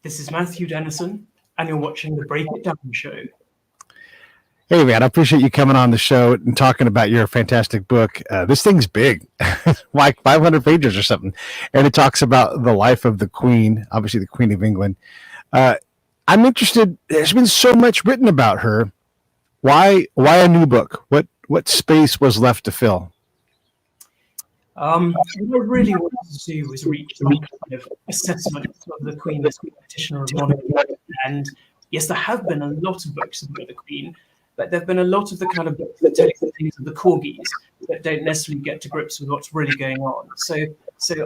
This is Matthew Dennison, and you're watching the Break It Down Show. Hey, man, I appreciate you coming on the show and talking about your fantastic book. This thing's big, like 500 pages or something. And it talks about the life of the Queen, obviously the Queen of England. I'm interested. There's been so much written about her. Why a new book? What space was left to fill? What I really wanted to do was reach some kind of assessment of the Queen as practitioner of monarchy. And yes, there have been a lot of books about the Queen, but there have been a lot of the kind of books that take the things of the corgis that don't necessarily get to grips with what's really going on. So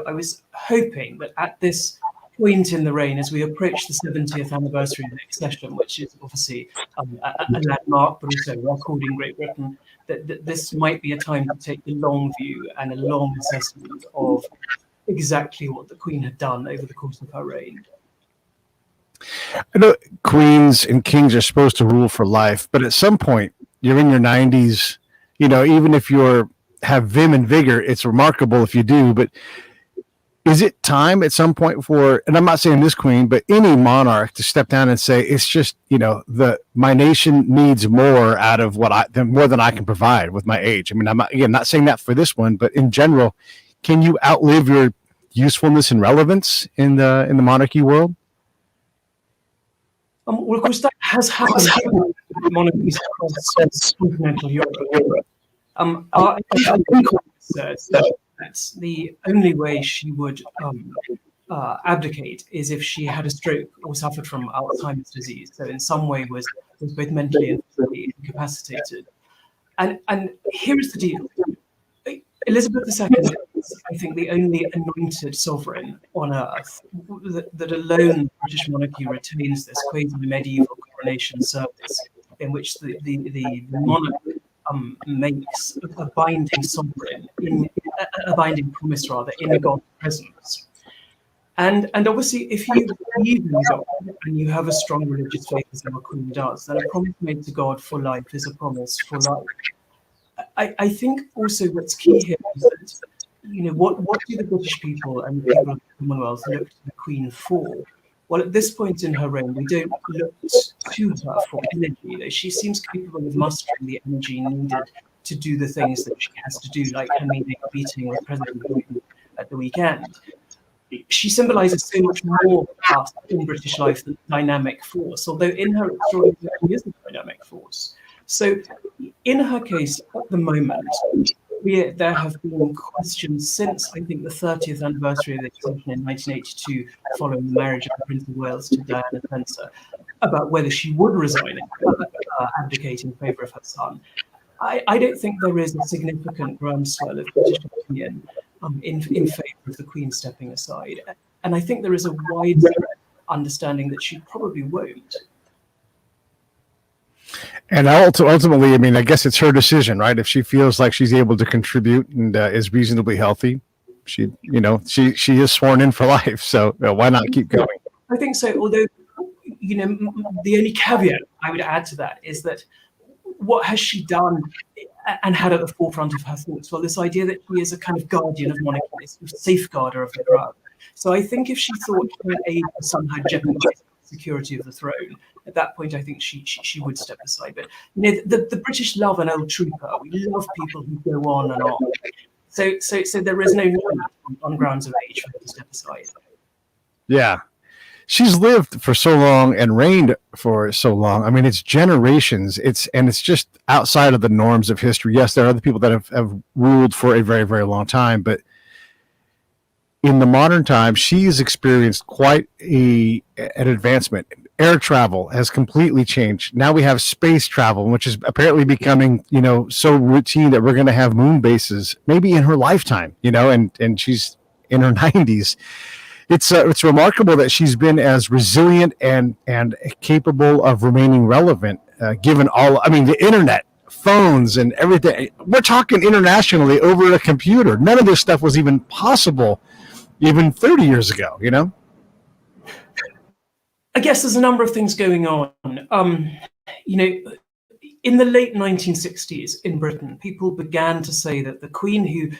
I was hoping that at this point in the reign, as we approach the 70th anniversary of the accession, which is obviously a landmark, but also a record in Great Britain, that this might be a time to take the long view and a long assessment of exactly what the Queen had done over the course of her reign. I know queens and kings are supposed to rule for life, but at some point, you're in your 90s, even if you have vim and vigor, it's remarkable if you do, but is it time at some point for, and I'm not saying this queen, but any monarch to step down and say, it's just, my nation needs more out of more than I can provide with my age. I mean, I'm not saying that for this one, but in general, can you outlive your usefulness and relevance in the monarchy world? Well, of course, that has happened in monarchies across continental Europe. I think that the only way she would abdicate is if she had a stroke or suffered from Alzheimer's disease. So in some way was both mentally and physically incapacitated. And here is the deal. Elizabeth II is, I think, the only anointed sovereign on earth that alone the British monarchy retains this quasi-medieval coronation service in which the monarch makes a binding sovereign, a binding promise rather, in God's presence. And obviously, if you believe in God and you have a strong religious faith, as our Queen does, then a promise made to God for life is a promise for life. I think also what's key here is that, what do the British people and the people of the Commonwealth look to the Queen for? Well, at this point in her reign, we don't look to her for energy, though she seems capable of mustering the energy needed to do the things that she has to do, like her meeting with President Truman at the weekend. She symbolises so much more for us in British life than dynamic force, although in her extraordinary she is a dynamic force. So in her case, at the moment, there have been questions since, I think, the 30th anniversary of the accession in 1982, following the marriage of the Prince of Wales to Diana Spencer, about whether she would resign and abdicate in favour of her son. I don't think there is a significant groundswell of British opinion in favour of the Queen stepping aside. And I think there is a widespread understanding that she probably won't. And ultimately, I mean, I guess it's her decision, right? If she feels like she's able to contribute and is reasonably healthy, she is sworn in for life. So why not keep going? I think so. Although, the only caveat I would add to that is that what has she done and had at the forefront of her thoughts? Well, this idea that she is a kind of guardian of monarchy, a safeguarder of the crown. So I think if she thought her aid was somehow jeopardizing the security of the throne, at that point, I think she would step aside. But the British love an old trooper. We love people who go on and on. So there is no need on grounds of age for her to step aside. Yeah, she's lived for so long and reigned for so long. I mean, it's generations. It's just outside of the norms of history. Yes, there are other people that have ruled for a very, very long time, but in the modern time, she's experienced quite an advancement. Air travel has completely changed. Now we have space travel, which is apparently becoming, so routine that we're going to have moon bases maybe in her lifetime, and she's in her 90s. It's remarkable that she's been as resilient and capable of remaining relevant, given the internet, phones, and everything. We're talking internationally over a computer. None of this stuff was even possible even 30 years ago, I guess there's a number of things going on. In the late 1960s in Britain, people began to say that the Queen,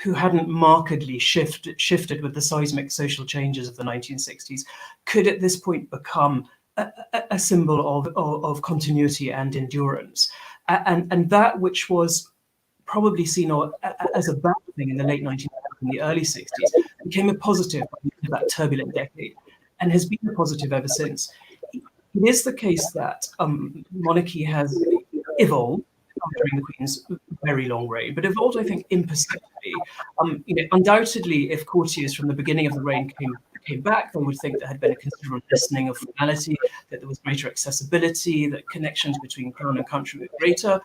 who hadn't markedly shifted with the seismic social changes of the 1960s, could at this point become a symbol of continuity and endurance. And that which was probably seen as a bad thing in the late 1900s and the early 60s became a positive in that turbulent decade and has been a positive ever since. It is the case that monarchy has evolved during the Queen's very long reign, but evolved, I think, imperceptibly. Undoubtedly, if courtiers from the beginning of the reign came back, they would think there had been a considerable lessening of formality, that there was greater accessibility, that connections between crown and country were greater.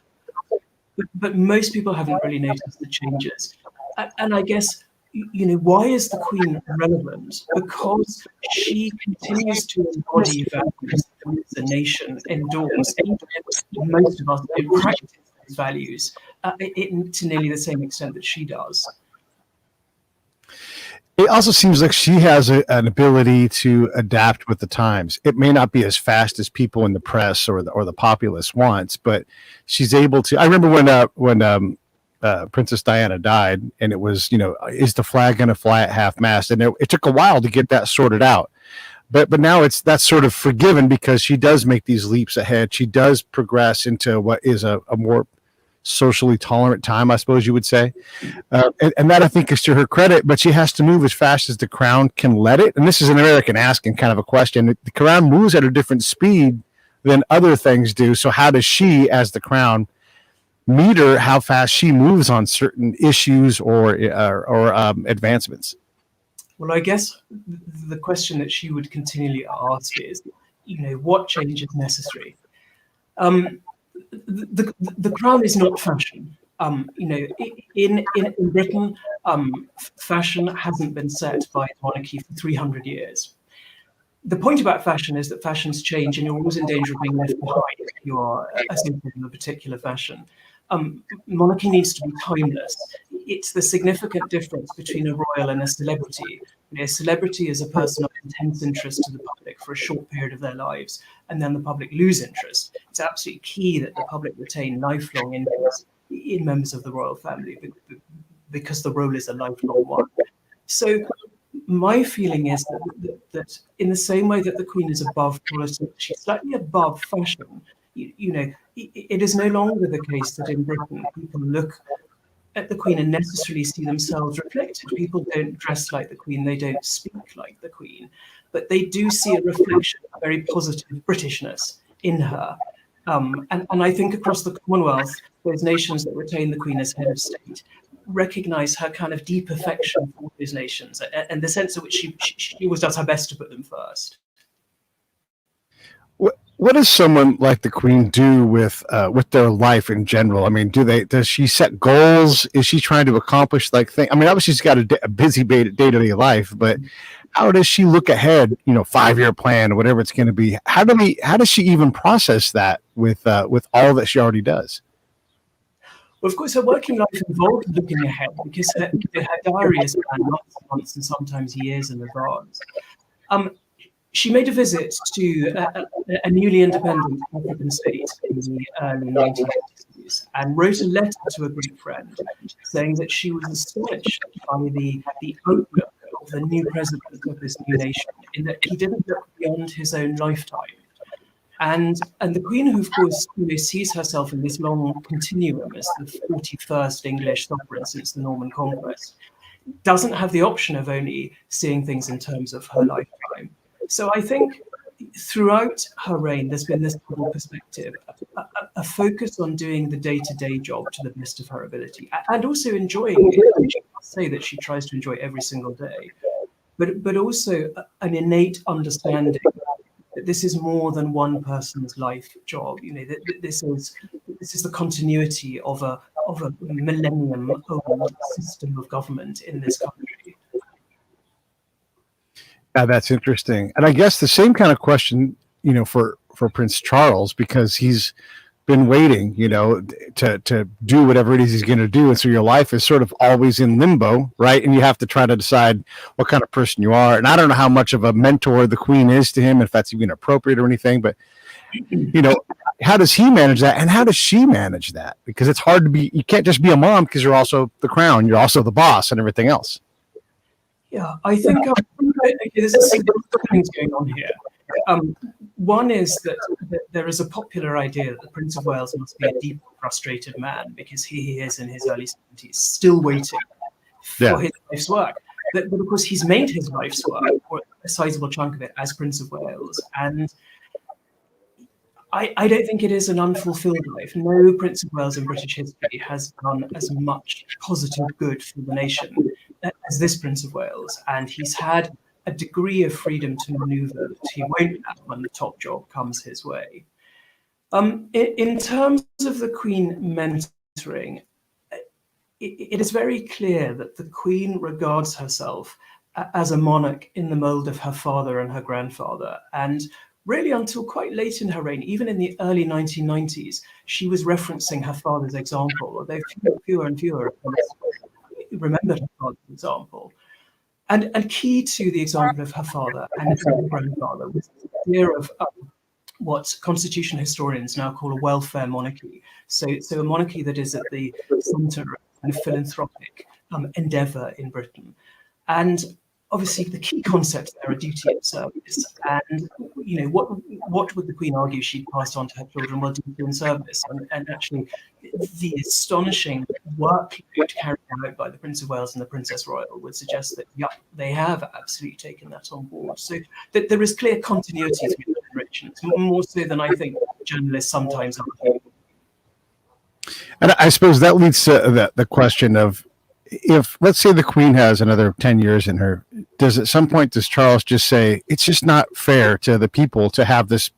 But most people haven't really noticed the changes. And I guess, why is the Queen relevant? Because she continues to embody values that the nation endorse. Most of us don't practice those values to nearly the same extent that she does. It also seems like she has an ability to adapt with the times. It may not be as fast as people in the press or the populace wants, but she's able to. I remember when Princess Diana died, and it was, is the flag going to fly at half mast? And it took a while to get that sorted out. But now that's sort of forgiven because she does make these leaps ahead. She does progress into what is a more socially tolerant time, I suppose you would say. And that, I think, is to her credit, but she has to move as fast as the crown can let it. And this is an American asking kind of a question. The crown moves at a different speed than other things do. So how does she, as the crown, meter how fast she moves on certain issues or advancements? Well, I guess the question that she would continually ask is, what change is necessary? The crown is not fashion. In Britain, fashion hasn't been set by monarchy for 300 years. The point about fashion is that fashions change, and you're always in danger of being left behind if you are associated with a particular fashion. Monarchy needs to be timeless. It's the significant difference between a royal and a celebrity. A celebrity is a person of intense interest to the public for a short period of their lives, and then the public lose interest. It's absolutely key that the public retain lifelong interest in members of the royal family because the role is a lifelong one. So my feeling is that in the same way that the Queen is above politics, she's slightly above fashion. It is no longer the case that in Britain people look at the Queen and necessarily see themselves reflected. People don't dress like the Queen, they don't speak like the Queen, but they do see a reflection, a very positive Britishness in her. And I think across the Commonwealth, those nations that retain the Queen as head of state recognise her kind of deep affection for those nations and the sense in which she always does her best to put them first. What does someone like the Queen do with their life in general? I mean, does she set goals? Is she trying to accomplish things? I mean, obviously she's got a busy day-to-day life, but how does she look ahead? 5-year plan or whatever it's going to be. How does she even process that with all that she already does? Well, of course, her working life involved looking ahead because her diary is planned months and sometimes years in advance. She made a visit to a newly independent African state in the early 1960s and wrote a letter to a Greek friend saying that she was astonished by the outlook of the new president of this new nation, in that he didn't look beyond his own lifetime. And the Queen, who of course sees herself in this long continuum as the 41st English sovereign since the Norman Conquest, doesn't have the option of only seeing things in terms of her lifetime. So I think throughout her reign, there's been this double perspective, a focus on doing the day-to-day job to the best of her ability, and also enjoying it. She must say that she tries to enjoy every single day, but also an innate understanding that this is more than one person's life job. That this is the continuity of a millennium-old system of government in this country. That's interesting. And I guess the same kind of question, for Prince Charles, because he's been waiting, to do whatever it is he's going to do. And so your life is sort of always in limbo, right? And you have to try to decide what kind of person you are. And I don't know how much of a mentor the Queen is to him, if that's even appropriate or anything, but how does he manage that, and how does she manage that? Because it's hard to be. You can't just be a mom because you're also the crown. You're also the boss and everything else. Yeah, I think there's a significant things going on here. One is that there is a popular idea that the Prince of Wales must be a deeply frustrated man because he is in his early 70s, still waiting for his life's work. But of course, he's made his life's work, or a sizable chunk of it, as Prince of Wales. And I don't think it is an unfulfilled life. No Prince of Wales in British history has done as much positive good for the nation as this Prince of Wales. And he's had a degree of freedom to maneuver that he won't have when the top job comes his way. In terms of the Queen mentoring, it is very clear that the Queen regards herself as a monarch in the mold of her father and her grandfather. And really until quite late in her reign, even in the early 1990s, she was referencing her father's example, although fewer and fewer of us remembered her father's example. And key to the example of her father and her grandfather was the idea of what constitutional historians now call a welfare monarchy. So a monarchy that is at the centre of philanthropic endeavour in Britain. And obviously the key concepts there are duty and service. And what would the Queen argue she'd passed on to her children? Well, duty and service. And actually the astonishing workload carried out by the Prince of Wales and the Princess Royal would suggest that, yeah, they have absolutely taken that on board. So that there is clear continuity through the generations, more so than I think journalists sometimes argue. And I suppose that leads to the question of, if, let's say, the Queen has another 10 years in her, does at some point, does Charles just say, it's just not fair to the people to have this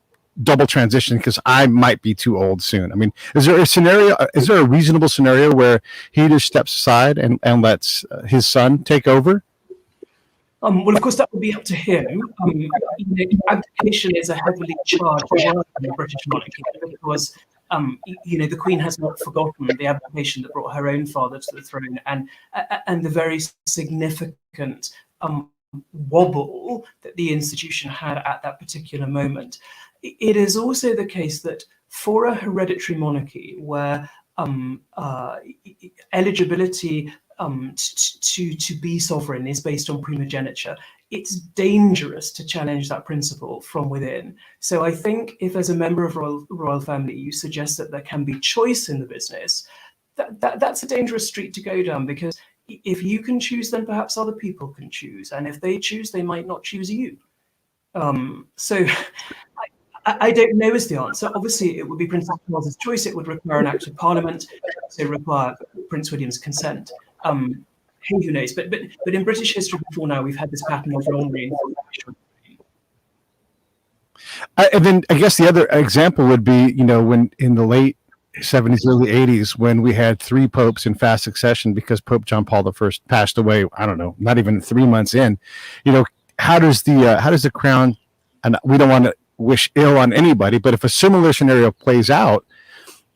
double transition because I might be too old soon? I mean, is there a reasonable scenario where he just steps aside and lets his son take over? Well, of course, that would be up to him. Abdication is a heavily charged word in the British monarchy because the Queen has not forgotten the abdication that brought her own father to the throne, and the very significant wobble that the institution had at that particular moment. It is also the case that for a hereditary monarchy where eligibility to be sovereign is based on primogeniture, it's dangerous to challenge that principle from within. So I think if, as a member of royal family, you suggest that there can be choice in the business, that's a dangerous street to go down, because if you can choose, then perhaps other people can choose, and if they choose, they might not choose you. So I don't know is the answer. Obviously, it would be Princess Charles's choice. It would require an act of Parliament. It would require Prince William's consent. Who knows? But in British history before now, we've had this pattern of long reign. And then I guess the other example would be, when in the late 70s, early 80s, when we had 3 popes in fast succession because Pope John Paul I passed away, I don't know, not even 3 months in. How does the crown, and we don't want to wish ill on anybody, but if a similar scenario plays out,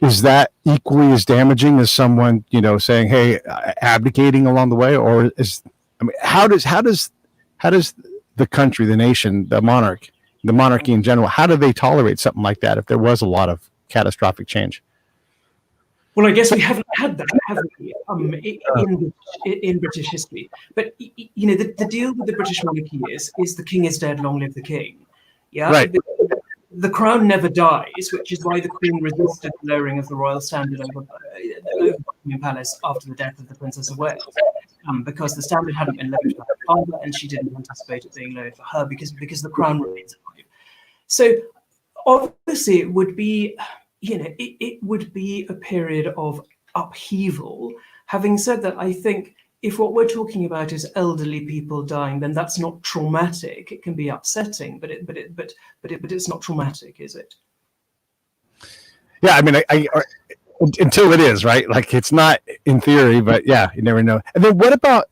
is that equally as damaging as someone, saying, hey, abdicating along the way? Or how does the country, the nation, the monarchy in general, how do they tolerate something like that if there was a lot of catastrophic change? Well, I guess we haven't had that, have we, in British history? But the deal with the British monarchy is the king is dead, long live the king. Yeah, right. The crown never dies, which is why the Queen resisted the lowering of the royal standard over Buckingham Palace after the death of the Princess of Wales, because the standard hadn't been lowered for her father, and she didn't anticipate it being lowered for her because the crown remains alive. So obviously, it would be, it would be a period of upheaval. Having said that, I think if what we're talking about is elderly people dying, then that's not traumatic. It can be upsetting, but it's not traumatic, is it? Yeah, I mean, I until it is, right? Like, it's not in theory, but yeah, you never know. And then what about,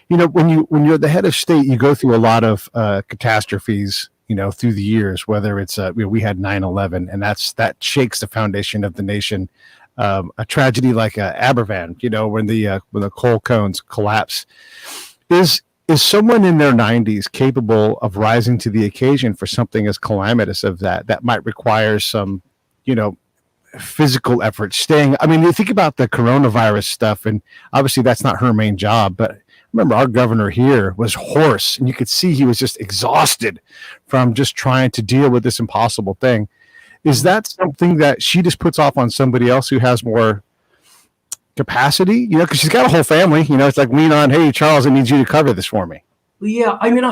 when you're the head of state, you go through a lot of catastrophes, through the years. Whether it's we had 9/11, and that shakes the foundation of the nation. A tragedy like Aberfan, when the coal cones collapse, is is someone in their 90s capable of rising to the occasion for something as calamitous as that might require some, physical effort staying? I mean, you think about the coronavirus stuff, and obviously that's not her main job, but remember our governor here was hoarse, and you could see he was just exhausted from just trying to deal with this impossible thing. Is that something that she just puts off on somebody else who has more capacity? Because she's got a whole family. It's like, lean on, hey, Charles, I need you to cover this for me. Well, yeah, I mean,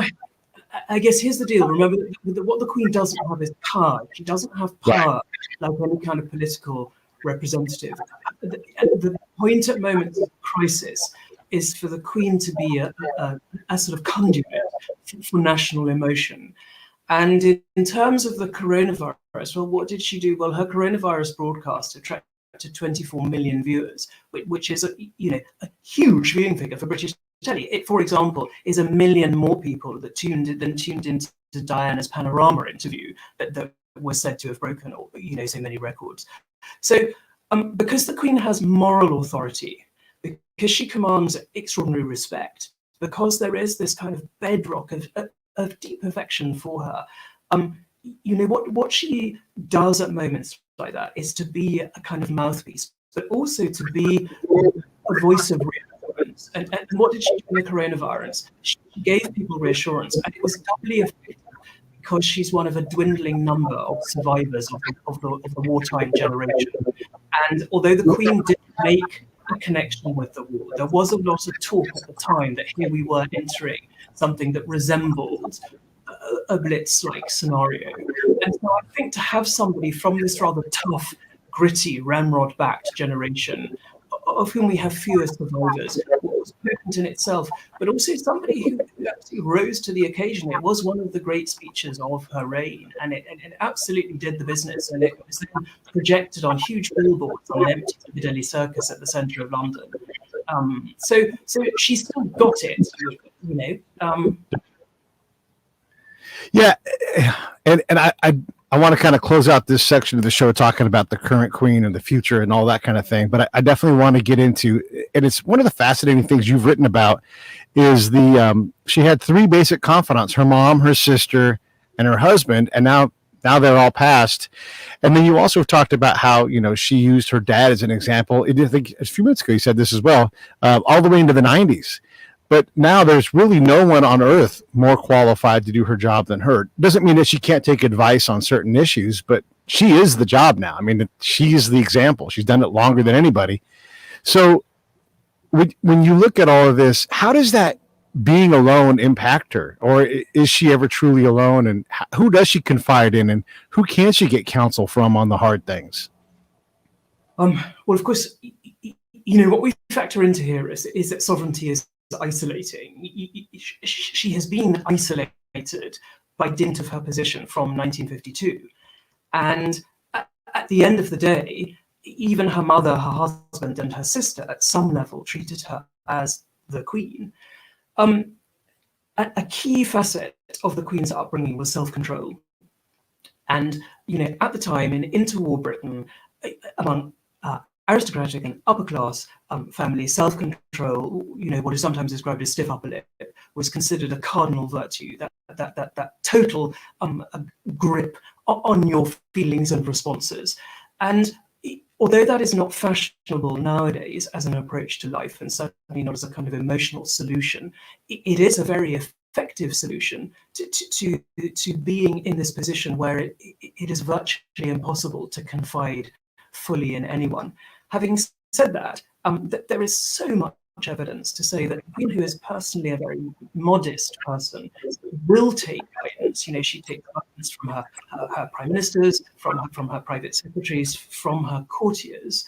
I guess here's the deal. Remember, what the Queen doesn't have is power. She doesn't have power like any kind of political representative. The point at moments of crisis is for the Queen to be a sort of conduit for national emotion. And in terms of the coronavirus, well, what did she do? Well, her coronavirus broadcast attracted 24 million viewers, which is a huge viewing figure for British telly. It, for example, is 1 million more people that tuned into Diana's Panorama interview that was said to have broken so many records. So because the Queen has moral authority, because she commands extraordinary respect, because there is this kind of bedrock of deep affection for her, what she does at moments like that is to be a kind of mouthpiece, but also to be a voice of reassurance. And what did she do in the coronavirus? She gave people reassurance, and it was doubly effective because she's one of a dwindling number of survivors of the wartime generation. And although the Queen didn't make a connection with the war, there was a lot of talk at the time that here we were entering something that resembled a Blitz-like scenario. And so I think to have somebody from this rather tough, gritty, ramrod-backed generation, of whom we have fewer survivors, was potent in itself, but also somebody who actually rose to the occasion. It was one of the great speeches of her reign, and it absolutely did the business, and it was then projected on huge billboards on an empty Piccadilly Circus at the centre of London. So she still got it, Yeah, and I want to kind of close out this section of the show talking about the current Queen and the future and all that kind of thing. But I definitely want to get into, and it's one of the fascinating things you've written about, is she had 3 basic confidants: her mom, her sister, and her husband. And now they're all passed. And then you also talked about how she used her dad as an example. I think a few minutes ago you said this as well, all the way into the 90s. But now there's really no one on earth more qualified to do her job than her. Doesn't mean that she can't take advice on certain issues, but she is the job now. I mean, she's the example. She's done it longer than anybody. So when you look at all of this, how does that being alone impact her? Or is she ever truly alone? And who does she confide in? And who can she get counsel from on the hard things? Well, of course, what we factor into here is that sovereignty is isolating. She has been isolated by dint of her position from 1952, and at the end of the day, even her mother, her husband, and her sister at some level treated her as the Queen. A key facet of the Queen's upbringing was self-control, and at the time in interwar Britain, among aristocratic and upper class families, self-control, what is sometimes described as stiff upper lip, was considered a cardinal virtue. That total grip on your feelings and responses. And although that is not fashionable nowadays as an approach to life, and certainly not as a kind of emotional solution, it is a very effective solution to being in this position where it is virtually impossible to confide fully in anyone. Having said that, there is so much evidence to say that the Queen, who is personally a very modest person, will take guidance. She takes guidance from her prime ministers, from her private secretaries, from her courtiers.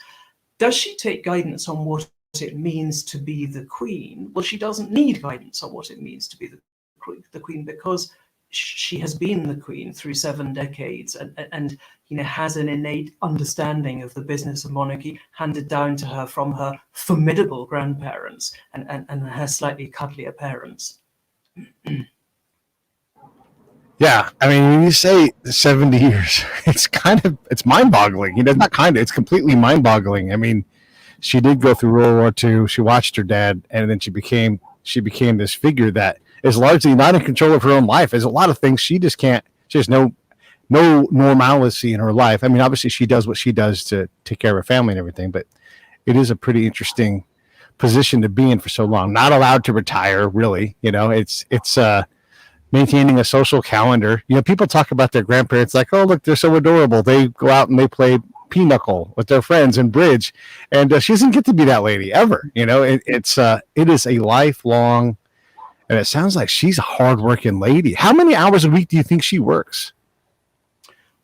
Does she take guidance on what it means to be the Queen? Well, she doesn't need guidance on what it means to be the Queen, because she has been the Queen through 7 decades and has an innate understanding of the business of monarchy handed down to her from her formidable grandparents and her slightly cuddlier parents. Yeah, I mean, when you say 70 years, it's mind-boggling. It's completely mind-boggling. I mean, she did go through World War II. She watched her dad, and then she became she became this figure that is largely not in control of her own life. There's a lot of things she just can't. She has no normalcy in her life. I mean, obviously she does what she does to take care of her family and everything, but it is a pretty interesting position to be in for so long. Not allowed to retire, really. It's maintaining a social calendar. People talk about their grandparents like, oh, look, they're so adorable. They go out and they play pinochle with their friends and bridge, and she doesn't get to be that lady ever. It is a lifelong, and it sounds like she's a hardworking lady. How many hours a week do you think she works?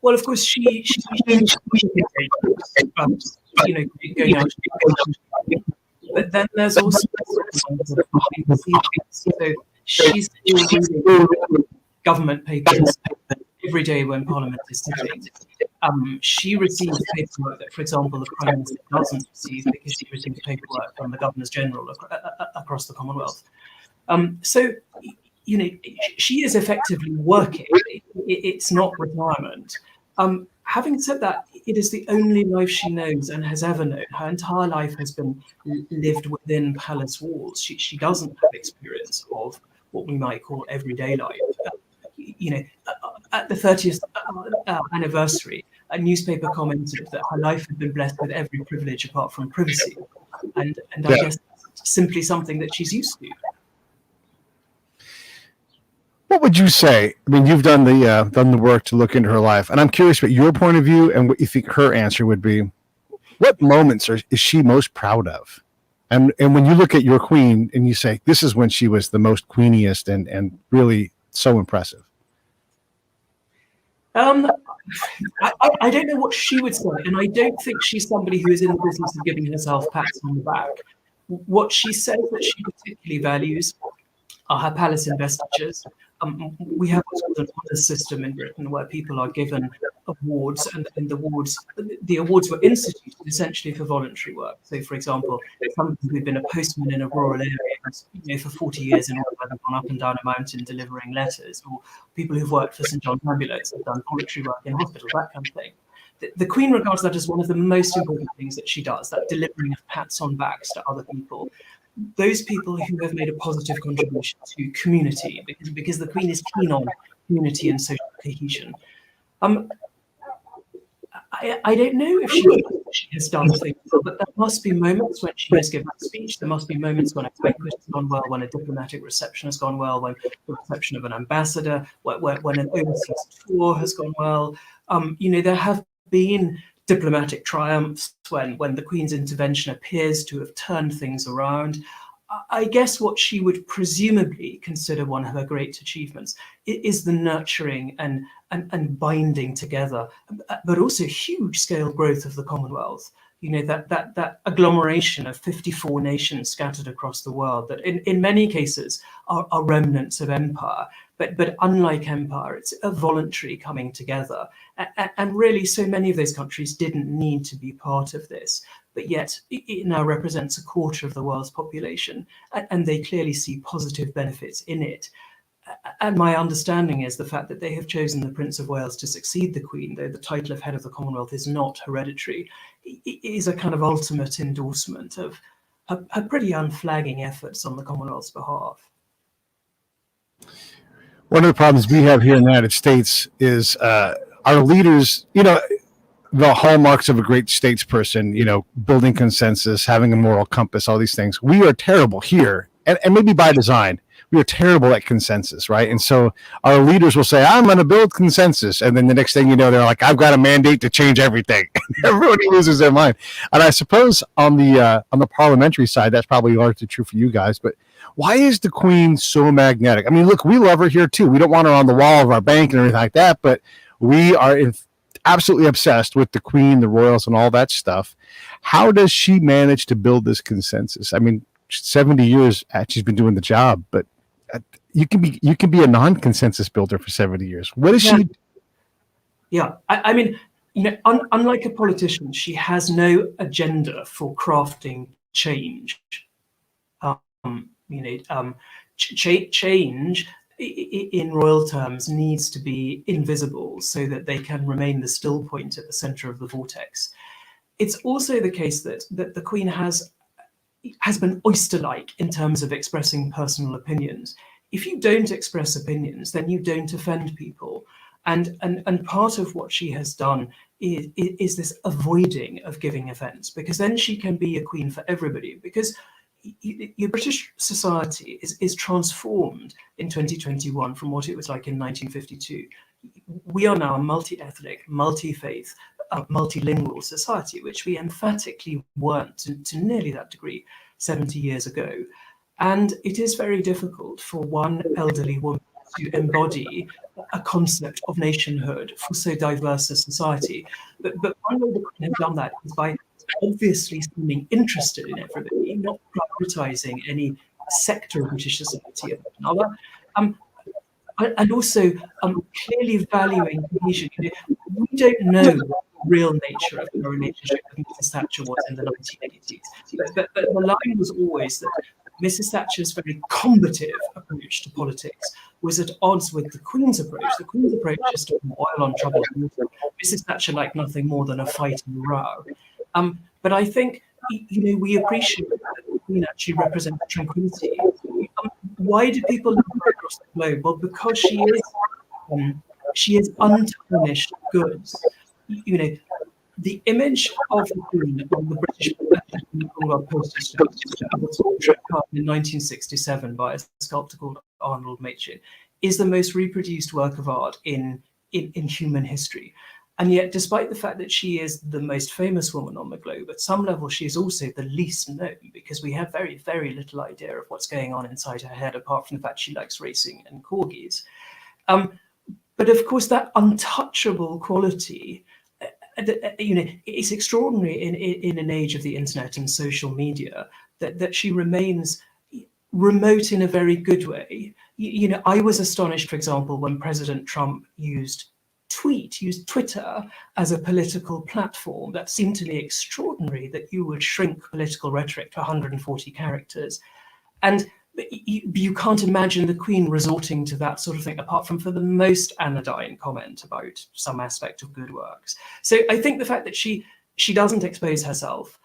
Well, of course, she going out. But then there's also so she's reading government papers every day when Parliament is sitting. She receives paperwork that, for example, the Prime Minister doesn't receive because she receives paperwork from the Governors General across the Commonwealth. So, she is effectively working. It's not retirement. Having said that, it is the only life she knows and has ever known. Her entire life has been lived within palace walls. She doesn't have experience of what we might call everyday life. At the 30th anniversary, a newspaper commented that her life had been blessed with every privilege apart from privacy. And I guess that's simply something that she's used to. What would you say? I mean, you've done the work to look into her life, and I'm curious what your point of view and what you think her answer would be. What moments is she most proud of? And when you look at your queen and you say, this is when she was the most queeniest and really so impressive. I don't know what she would say, and I don't think she's somebody who is in the business of giving herself pats on the back. What she says that she particularly values are her palace investitures. We have what's called an honours system in Britain where people are given awards, and the awards were instituted essentially for voluntary work. So, for example, somebody who'd been a postman in a rural area for 40 years in order to have gone up and down a mountain delivering letters, or people who've worked for St John's Ambulance and done voluntary work in hospitals, that kind of thing. The Queen regards that as one of the most important things that she does, that delivering of pats on backs to other people. Those people who have made a positive contribution to community, because the Queen is keen on community and social cohesion. I don't know if she has done things, but there must be moments when she has given a speech. There must be moments when a banquet has gone well, when a diplomatic reception has gone well, when the reception of an ambassador, when an overseas tour has gone well. There have been diplomatic triumphs when the Queen's intervention appears to have turned things around. I guess what she would presumably consider one of her great achievements is the nurturing and binding together, but also huge scale growth of the Commonwealth. That agglomeration of 54 nations scattered across the world that in many cases are remnants of empire. But unlike empire, it's a voluntary coming together. And really, so many of those countries didn't need to be part of this. But yet, it now represents a quarter of the world's population. And they clearly see positive benefits in it. And my understanding is the fact that they have chosen the Prince of Wales to succeed the Queen, though the title of head of the Commonwealth is not hereditary, is a kind of ultimate endorsement of her pretty unflagging efforts on the Commonwealth's behalf. One of the problems we have here in the United States is our leaders, the hallmarks of a great statesperson, building consensus, having a moral compass, all these things. We are terrible here, and maybe by design. We are terrible at consensus, right? And so our leaders will say, I'm going to build consensus. And then the next thing you know, they're like, I've got a mandate to change everything. Everybody loses their mind. And I suppose on the parliamentary side, that's probably largely true for you guys. But why is the Queen so magnetic? I mean, look, we love her here too. We don't want her on the wall of our bank and everything like that. But we are absolutely obsessed with the Queen, the royals, and all that stuff. How does she manage to build this consensus? I mean, 70 years she's been doing the job, but you can be a non-consensus builder for 70 years. What is she? Yeah, I mean, unlike a politician, she has no agenda for crafting change. Change in royal terms needs to be invisible so that they can remain the still point at the center of the vortex. It's also the case that the Queen has has been oyster-like in terms of expressing personal opinions. If you don't express opinions, then you don't offend people. And part of what she has done is this avoiding of giving offence, because then she can be a queen for everybody. Because your British society is transformed in 2021 from what it was like in 1952. We are now a multi-ethnic, multi-faith, multilingual society, which we emphatically weren't to nearly that degree 70 years ago. And it is very difficult for one elderly woman to embody a concept of nationhood for so diverse a society. But one way the Queen has done that is by obviously seeming interested in everybody, not prioritising any sector of British society over another, and also clearly valuing cohesion. We don't know what the real nature of her relationship with Mrs. Thatcher was in the 1980s, but the line was always that Mrs. Thatcher's very combative approach to politics was at odds with the Queen's approach. The Queen's approach is to pour oil on troubled water. Mrs. Thatcher liked nothing more than a fight and a row. But I think, we appreciate that the Queen actually represents tranquility. Why do people love her across the globe? Well, because she is untarnished goods. The image of the Queen on the British Commonwealth postage stamp in 1967 by a sculptor called Arnold Machin is the most reproduced work of art in human history. And yet, despite the fact that she is the most famous woman on the globe, at some level she is also the least known, because we have very, very little idea of what's going on inside her head, apart from the fact she likes racing and corgis. But of course, that untouchable quality, it's extraordinary in an age of the internet and social media that she remains remote in a very good way. I was astonished, for example, when President Trump used Twitter as a political platform. That seemed to me extraordinary, that you would shrink political rhetoric to 140 characters. And you can't imagine the Queen resorting to that sort of thing, apart from for the most anodyne comment about some aspect of good works. So I think the fact that she doesn't expose herself,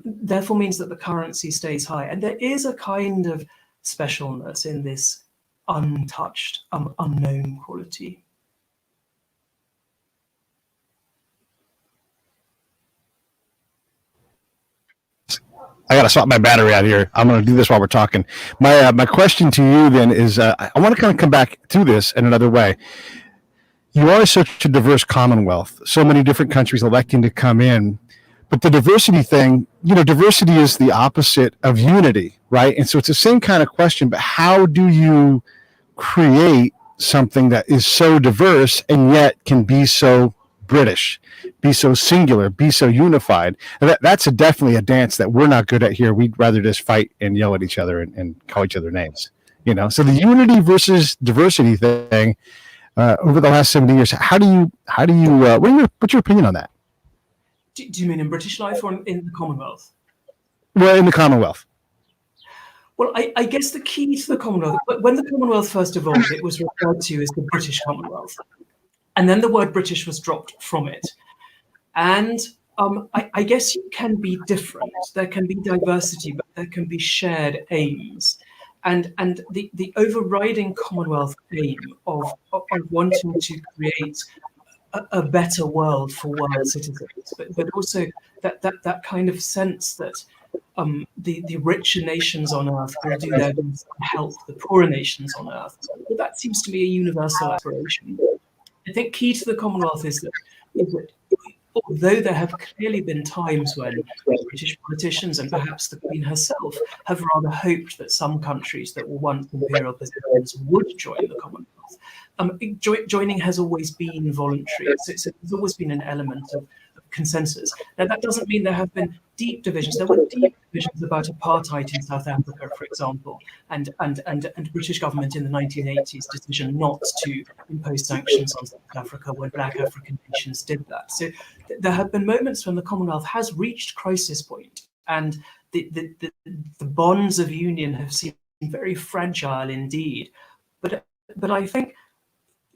therefore means that the currency stays high. And there is a kind of specialness in this untouched, unknown quality. I got to swap my battery out here. I'm going to do this while we're talking. My question to you then is, I want to kind of come back to this in another way. You are such a diverse Commonwealth, so many different countries electing to come in, but the diversity thing, diversity is the opposite of unity, right? And so it's the same kind of question, but how do you create something that is so diverse and yet can be so British, be so singular, be so unified? And that's definitely a dance that we're not good at here. We'd rather just fight and yell at each other and call each other names, So the unity versus diversity thing over the last 70 years, what's your opinion on that? Do you mean in British life or in the Commonwealth? Well, in the Commonwealth. Well, I guess the key to the Commonwealth, when the Commonwealth first evolved, it was referred to as the British Commonwealth. And then the word British was dropped from it. And I guess you can be different. There can be diversity, but there can be shared aims. And the overriding Commonwealth aim of wanting to create a better world for world citizens, but also that kind of sense that the richer nations on earth will do their best to help the poorer nations on earth. Well, that seems to be a universal aspiration. I think key to the Commonwealth is that although there have clearly been times when British politicians and perhaps the Queen herself have rather hoped that some countries that were once imperial possessions would join the Commonwealth, joining has always been voluntary. So there's always been an element of consensus. Now, that doesn't mean there have been deep divisions. There were deep divisions about apartheid in South Africa, for example, and British government in the 1980s decision not to impose sanctions on South Africa when Black African nations did that. So there have been moments when the Commonwealth has reached crisis point, and the bonds of union have seemed very fragile indeed. But I think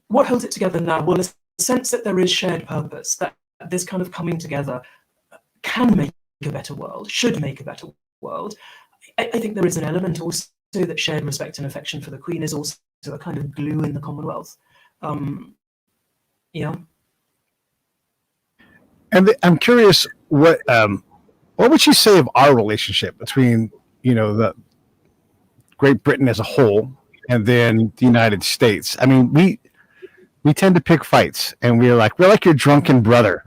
what holds it together now, well, is a sense that there is shared purpose, that this kind of coming together can make a better world, should make a better world. I think there is an element also that shared respect and affection for the Queen is also a kind of glue in the Commonwealth. Yeah. And I'm curious, what would you say of our relationship between, the Great Britain as a whole and then the United States? I mean, we tend to pick fights, and we're like your drunken brother.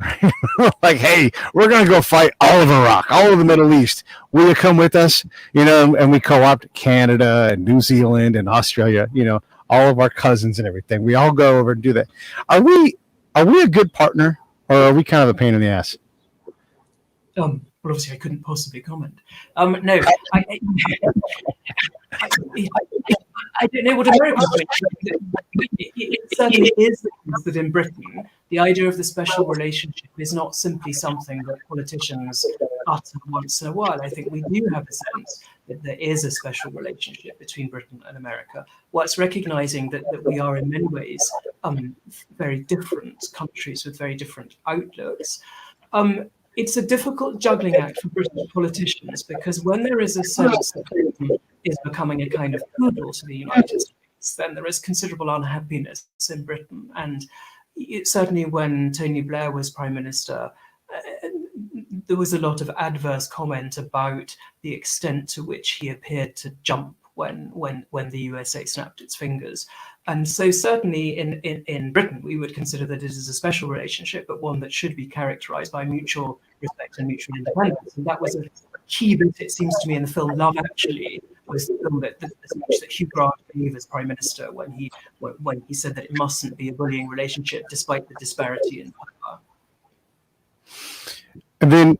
Like, hey, we're gonna go fight all of Iraq, all of the Middle East. Will you come with us? And we co-opt Canada and New Zealand and Australia. All of our cousins and everything. We all go over and do that. Are we a good partner, or are we kind of a pain in the ass? Well, obviously, I couldn't possibly comment. No, I don't know what Americans think. It certainly is the case that in Britain, the idea of the special relationship is not simply something that politicians utter once in a while. I think we do have a sense that there is a special relationship between Britain and America, whilst recognizing that we are in many ways very different countries with very different outlooks. It's a difficult juggling act for British politicians, because when there is a sense that Britain is becoming a kind of poodle to the United States, then there is considerable unhappiness in Britain. And certainly when Tony Blair was Prime Minister, there was a lot of adverse comment about the extent to which he appeared to jump when the USA snapped its fingers. And so certainly in Britain, we would consider that it is a special relationship, but one that should be characterized by mutual respect and mutual independence. And that was a key bit, it seems to me, in the film Love Actually, was the film that Hugh Grant gave as Prime Minister when he said that it mustn't be a bullying relationship despite the disparity in power. And then,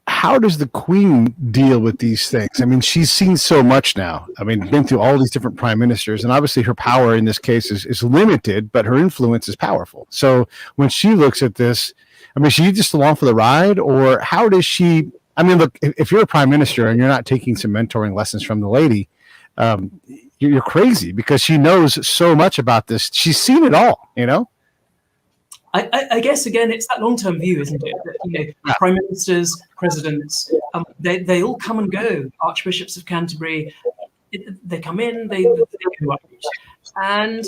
how does the Queen deal with these things? I mean, she's seen so much now. I mean, been through all these different prime ministers, and obviously her power in this case is limited, but her influence is powerful. So when she looks at this, I mean, she just along for the ride, or how does she? I mean, look, if you're a prime minister and you're not taking some mentoring lessons from the lady, you're crazy, because she knows so much about this. She's seen it all, I guess, again, it's that long-term view, isn't it? That, prime ministers, presidents, they all come and go. Archbishops of Canterbury, they come in, they go out. And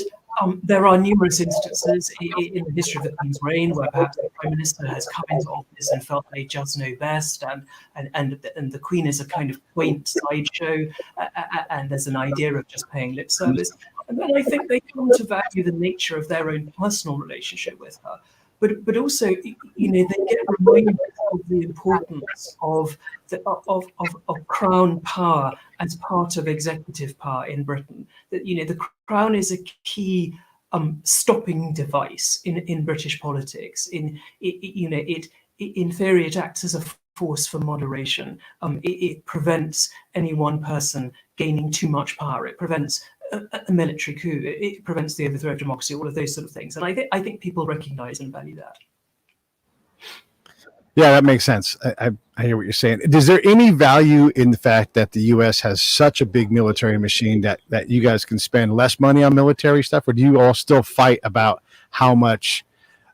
there are numerous instances in the history of the Queen's reign where perhaps the Prime Minister has come into office and felt they just know best, and the Queen is a kind of quaint sideshow, and there's an idea of just paying lip service. And then I think they come to value the nature of their own personal relationship with her. But also, they get reminded of the importance of crown power as part of executive power in Britain. That the crown is a key stopping device in British politics. In theory, it acts as a force for moderation. It prevents any one person gaining too much power. It prevents a military coup. It prevents the overthrow of democracy. All of those sort of things, and I think people recognise and value that. Yeah, that makes sense. I hear what you're saying. Is there any value in the fact that the U.S. has such a big military machine that you guys can spend less money on military stuff, or do you all still fight about how much?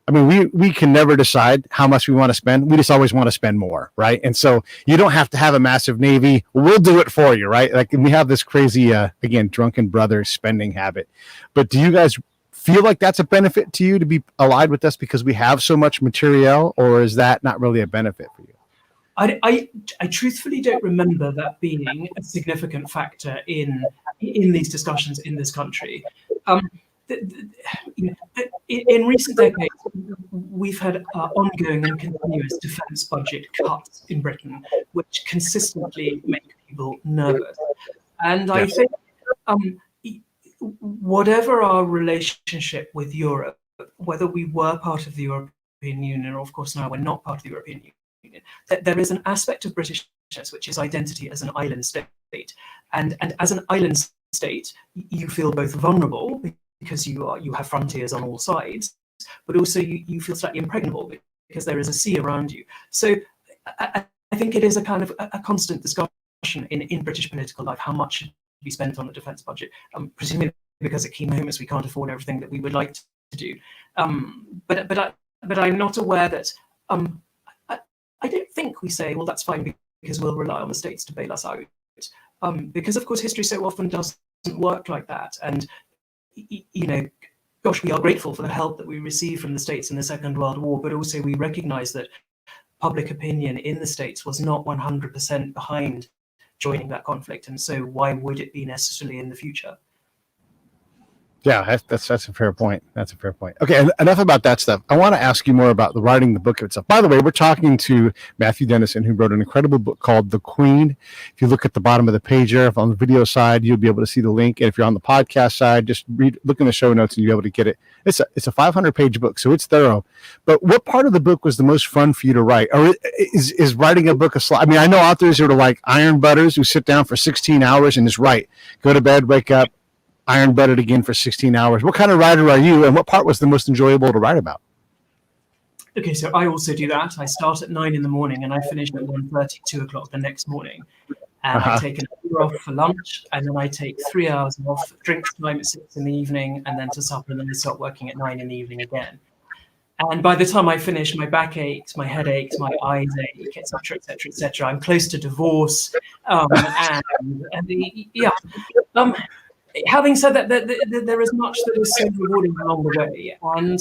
I mean, we can never decide how much we want to spend. We just always want to spend more, right? And so you don't have to have a massive Navy. We'll do it for you, right? Like, we have this crazy, again, drunken brother spending habit. But do you guys feel like that's a benefit to you to be allied with us because we have so much material, or is that not really a benefit for you? I truthfully don't remember that being a significant factor in these discussions in this country. In recent decades, we've had ongoing and continuous defence budget cuts in Britain, which consistently make people nervous. And I think whatever our relationship with Europe, whether we were part of the European Union, or of course now we're not part of the European Union, that there is an aspect of Britishness which is identity as an island state. And as an island state, you feel both vulnerable because you have frontiers on all sides, but also you feel slightly impregnable because there is a sea around you. So I think it is a kind of a constant discussion in British political life, how much should be spent on the defence budget, presumably because at key moments we can't afford everything that we would like to do. But I'm not aware that, I don't think we say, well, that's fine because we'll rely on the states to bail us out. Because, of course, history so often doesn't work like that. And, gosh, we are grateful for the help that we received from the states in the Second World War, but also we recognize that public opinion in the states was not 100% behind joining that conflict. And so why would it be necessarily in the future? Yeah, that's a fair point. That's a fair point. Okay, enough about that stuff. I want to ask you more about the writing the book itself. By the way, we're talking to Matthew Dennison, who wrote an incredible book called The Queen. If you look at the bottom of the page there, if on the video side, you'll be able to see the link. And if you're on the podcast side, just look in the show notes and you'll be able to get it. It's a 500-page book, so it's thorough. But what part of the book was the most fun for you to write? Or is writing a book a slog? I mean, I know authors who are like iron butters who sit down for 16 hours and just write. Go to bed, wake up, iron butted again for 16 hours. What kind of writer are you, and what part was the most enjoyable to write about? Okay, so I also do that. I start at 9 in the morning and I finish at 1:30, 2 o'clock the next morning. And I take an hour off for lunch, and then I take 3 hours off, drinks time at 6 in the evening, and then to supper, and then I start working at 9 in the evening again. And by the time I finish, my back aches, my head aches, my eyes ache, etc., etc., etc. I'm close to divorce, having said that, there is much that is so rewarding along the way, and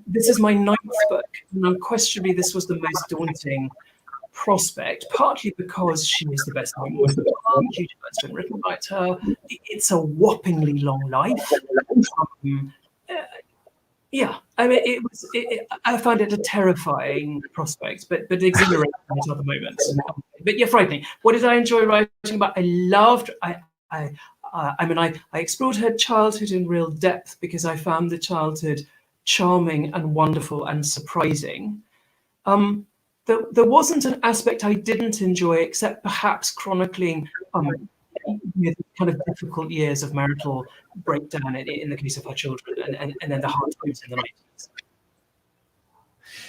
this is my 9th book, and unquestionably this was the most daunting prospect, partly because she is the best-known woman, huge amounts been written about her. It's a whoppingly long life. I found it a terrifying prospect, but exhilarating at other moments. But yeah, frightening. What did I enjoy writing about? I loved. I explored her childhood in real depth because I found the childhood charming and wonderful and surprising. There wasn't an aspect I didn't enjoy, except perhaps chronicling the kind of difficult years of marital breakdown in the case of her children, and then the hard times in the 90s.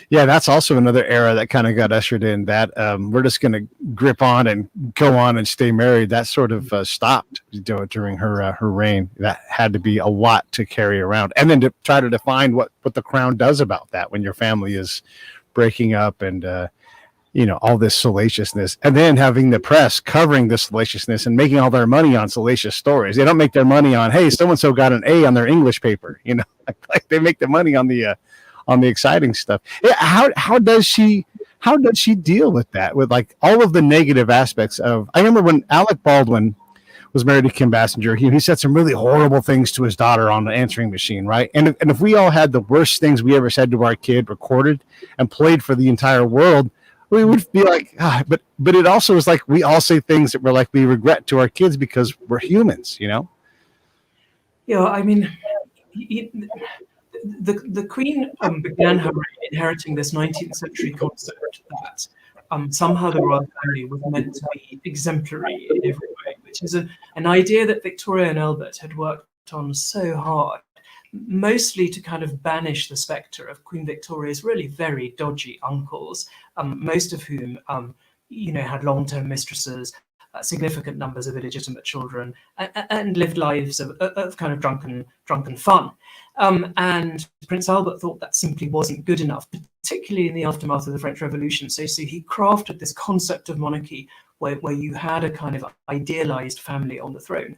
Yeah, that's also another era that kind of got ushered in, that we're just going to grip on and go on and stay married. That sort of stopped during her reign. That had to be a lot to carry around. And then to try to define what the crown does about that when your family is breaking up and, all this salaciousness. And then having the press covering this salaciousness and making all their money on salacious stories. They don't make their money on, hey, so-and-so got an A on their English paper. Like they make their money on the exciting stuff. Yeah, how does she deal with that, with like all of the negative aspects of? I remember when Alec Baldwin was married to Kim Basinger, he said some really horrible things to his daughter on the answering machine, right? And if we all had the worst things we ever said to our kid recorded and played for the entire world, we would be like, but it also is like we all say things that we're like we regret to our kids because we're humans, Yeah, I mean, the Queen began her reign inheriting this 19th century concept that somehow the royal family was meant to be exemplary in every way, which is an idea that Victoria and Albert had worked on so hard, mostly to kind of banish the spectre of Queen Victoria's really very dodgy uncles, most of whom, had long-term mistresses, significant numbers of illegitimate children, and lived lives of kind of drunken fun. And Prince Albert thought that simply wasn't good enough, particularly in the aftermath of the French Revolution. So he crafted this concept of monarchy where you had a kind of idealized family on the throne.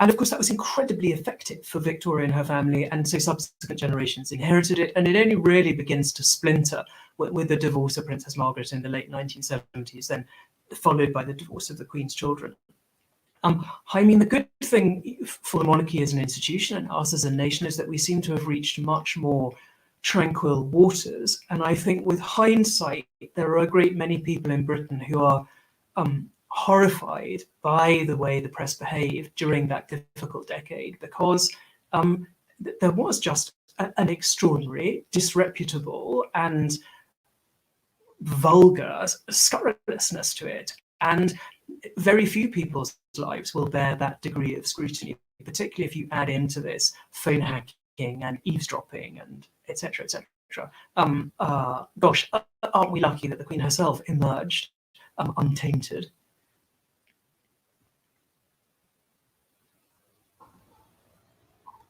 And of course, that was incredibly effective for Victoria and her family, and so subsequent generations inherited it. And it only really begins to splinter with the divorce of Princess Margaret in the late 1970s, then followed by the divorce of the Queen's children. I mean, the good thing for the monarchy as an institution and us as a nation is that we seem to have reached much more tranquil waters. And I think with hindsight, there are a great many people in Britain who are horrified by the way the press behaved during that difficult decade, because there was just an extraordinary, disreputable, and vulgar scurrilousness to it. And very few people's lives will bear that degree of scrutiny, particularly if you add into this phone hacking and eavesdropping and etc. etc. Gosh, aren't we lucky that the Queen herself emerged untainted?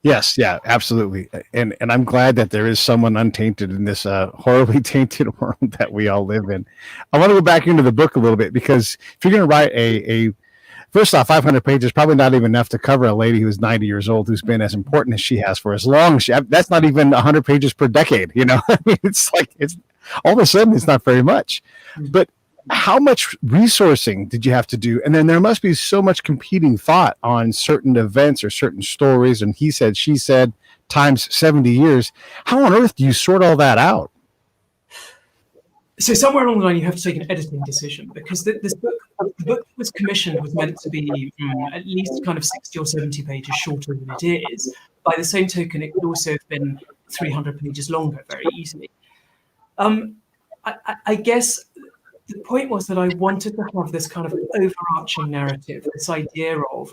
Yes, yeah, absolutely. And I'm glad that there is someone untainted in this horribly tainted world that we all live in. I want to go back into the book a little bit, because if you're going to write a first off, 500 pages probably not even enough to cover a lady who's 90 years old who's been as important as she has for as long as she. That's not even 100 pages per decade. I mean, it's like it's all of a sudden it's not very much, but how much resourcing did you have to do? And then there must be so much competing thought on certain events or certain stories, and he said, she said, times 70 years. How on earth do you sort all that out? So somewhere along the line, you have to take an editing decision, because the book that was commissioned was meant to be at least kind of 60 or 70 pages shorter than it is. By the same token, it could also have been 300 pages longer very easily. I guess the point was that I wanted to have this kind of overarching narrative, this idea of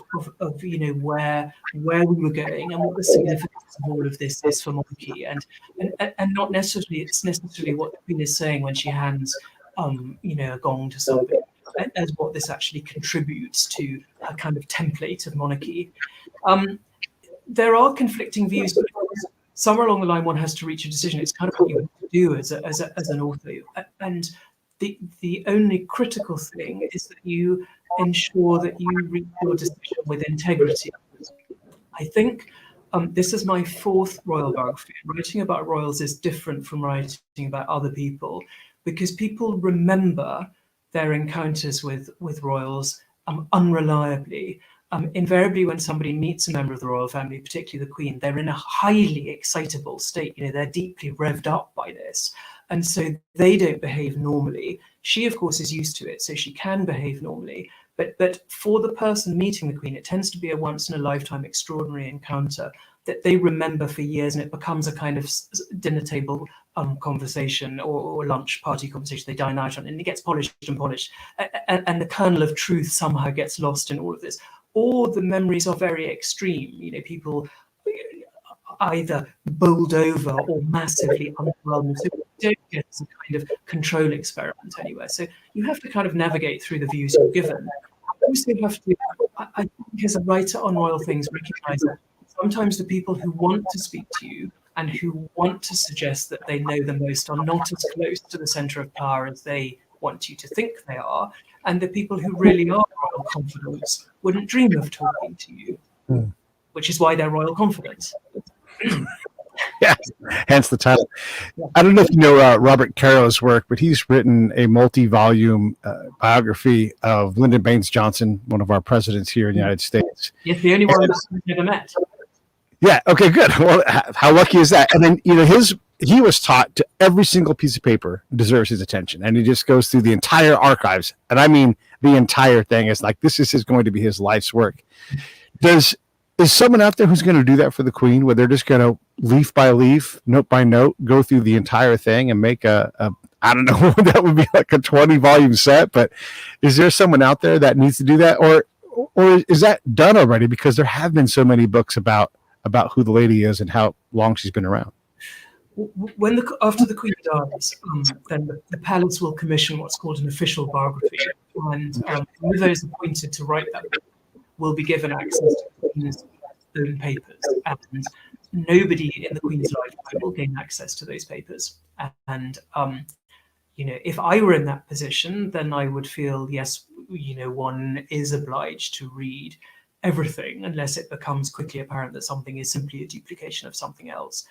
where we were going and what the significance of all of this is for monarchy, and not necessarily what the Queen is saying when she hands a gong to somebody, as what this actually contributes to a kind of template of monarchy. There are conflicting views, but somewhere along the line one has to reach a decision. It's kind of what you have to do as an author, and the only critical thing is that you ensure that you reach your decision with integrity. I think this is my fourth royal biography. Writing about royals is different from writing about other people, because people remember their encounters with royals unreliably. Invariably, when somebody meets a member of the royal family, particularly the Queen, they're in a highly excitable state. They're deeply revved up by this. And so they don't behave normally. She, of course, is used to it, so she can behave normally. But for the person meeting the Queen, it tends to be a once-in-a-lifetime extraordinary encounter that they remember for years, and it becomes a kind of dinner table conversation or lunch party conversation they dine out on, and it gets polished and polished. And the kernel of truth somehow gets lost in all of this. Or the memories are very extreme. People either bowled over or massively underwhelmed. So you don't get some kind of control experiment anywhere. So you have to kind of navigate through the views you're given. You also have to, I think as a writer on royal things, recognize that sometimes the people who want to speak to you and who want to suggest that they know the most are not as close to the center of power as they want you to think they are. And the people who really are royal confidants wouldn't dream of talking to you, which is why they're royal confidants. Yeah, hence the title. I don't know if you know Robert Caro's work, but he's written a multi-volume biography of Lyndon Baines Johnson, one of our presidents here in the United States. Yes, the only one I've never met. Yeah. Okay. Good. Well, how lucky is that? And then he was taught to every single piece of paper deserves his attention, and he just goes through the entire archives, and I mean the entire thing. Is like this is going to be his life's work. Is someone out there who's going to do that for the Queen, where they're just going to leaf by leaf, note by note, go through the entire thing and make I don't know, that would be like a 20-volume set, but is there someone out there that needs to do that? Or is that done already? Because there have been so many books about who the lady is and how long she's been around. After the Queen dies, then the palace will commission what's called an official biography, and those appointed to write that book will be given access to the Queen's own papers, and nobody in the Queen's lifetime will gain access to those papers. And if I were in that position, then I would feel, yes, one is obliged to read everything unless it becomes quickly apparent that something is simply a duplication of something else.